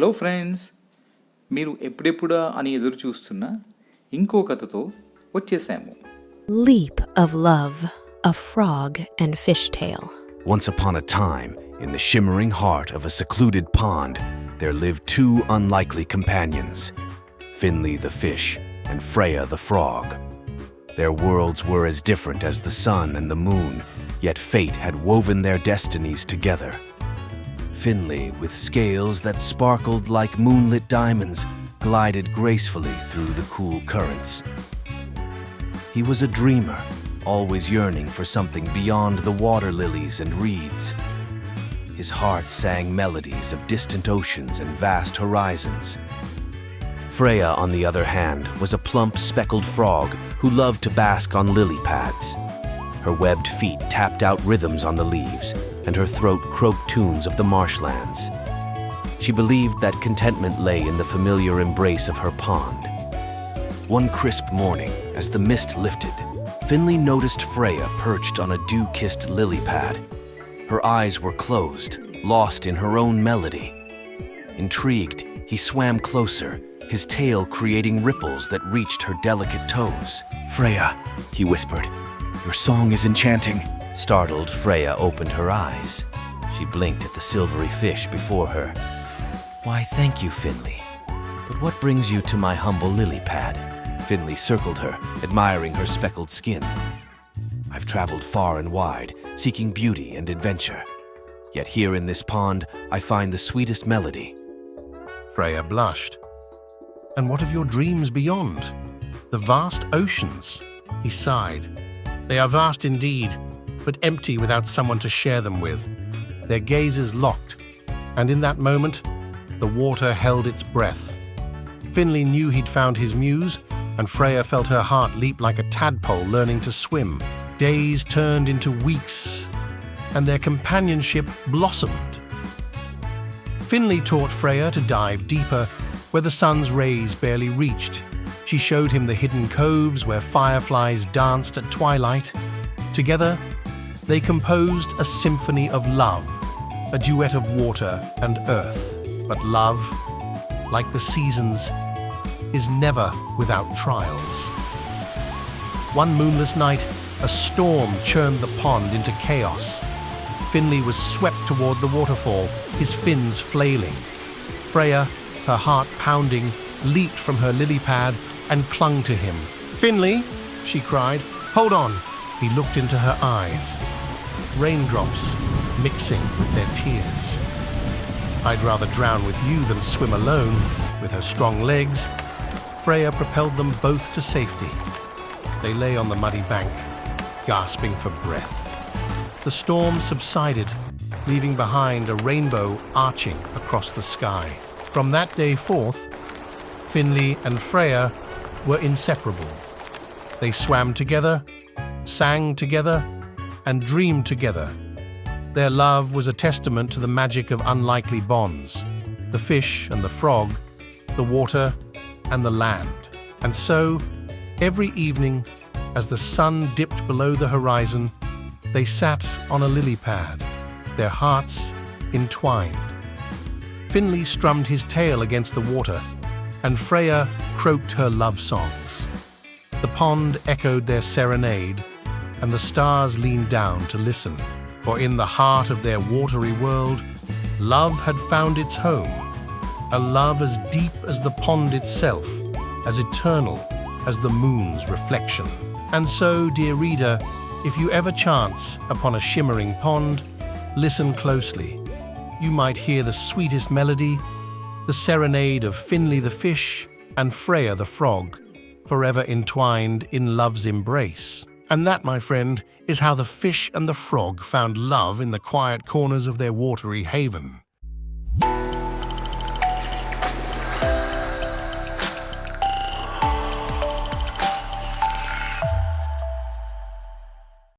Hello friends, మీరు ఎప్పుడెప్పుడా అని ఎదురు చూస్తున్న ఇంకో కథతో వచ్చేసాము. Leap of Love, a Frog and Fish Tale. Once upon a time, in the shimmering heart of a secluded pond, there lived two unlikely companions, Finley the fish and Freya the frog. Their worlds were as different as the sun and the moon, yet fate had woven their destinies together. Finley, with scales that sparkled like moonlit diamonds, glided gracefully through the cool currents. He was a dreamer, always yearning for something beyond the water lilies and reeds. His heart sang melodies of distant oceans and vast horizons. Freya, on the other hand, was a plump, speckled frog who loved to bask on lily pads. Her webbed feet tapped out rhythms on the leaves, and her throat croaked tunes of the marshlands. She believed that contentment lay in the familiar embrace of her pond. One crisp morning, as the mist lifted, Finley noticed Freya perched on a dew-kissed lily pad. Her eyes were closed, lost in her own melody. Intrigued, he swam closer, his tail creating ripples that reached her delicate toes. "Freya," he whispered, "your song is enchanting." Startled, Freya opened her eyes. She blinked at the silvery fish before her. "Why, thank you, Finley. But what brings you to my humble lily pad?" Finley circled her, admiring her speckled skin. "I've traveled far and wide, seeking beauty and adventure. Yet here in this pond, I find the sweetest melody." Freya blushed. "And what of your dreams beyond? The vast oceans?" He sighed. "They are vast indeed, but empty without someone to share them with." Their gazes locked, and in that moment, the water held its breath. Finley knew he'd found his muse, and Freya felt her heart leap like a tadpole learning to swim. Days turned into weeks, and their companionship blossomed. Finley taught Freya to dive deeper where the sun's rays barely reached. She showed him the hidden coves where fireflies danced at twilight. Together, they composed a symphony of love, a duet of water and earth. But love, like the seasons, is never without trials. One moonless night, a storm churned the pond into chaos. Finley was swept toward the waterfall, his fins flailing. Freya, her heart pounding, leaped from her lily pad and clung to him. "Finley," she cried, "hold on." He looked into her eyes, raindrops mixing with their tears. "I'd rather drown with you than swim alone." With her strong legs, Freya propelled them both to safety. They lay on the muddy bank, gasping for breath. The storm subsided, leaving behind a rainbow arching across the sky. From that day forth, Finley and Freya were inseparable. They swam together, sang together, and dreamed together. Their love was a testament to the magic of unlikely bonds, the fish and the frog, the water and the land. And so, every evening, as the sun dipped below the horizon, they sat on a lily pad, their hearts entwined. Finley strummed his tail against the water, and Freya croaked her love songs. The pond echoed their serenade, and the stars leaned down to listen. For in the heart of their watery world, love had found its home, a love as deep as the pond itself, as eternal as the moon's reflection. And so, dear reader, if you ever chance upon a shimmering pond, listen closely. You might hear the sweetest melody, the serenade of Finley the fish and Freya the frog, forever entwined in love's embrace. And that, my friend, is how the fish and the frog found love in the quiet corners of their watery haven.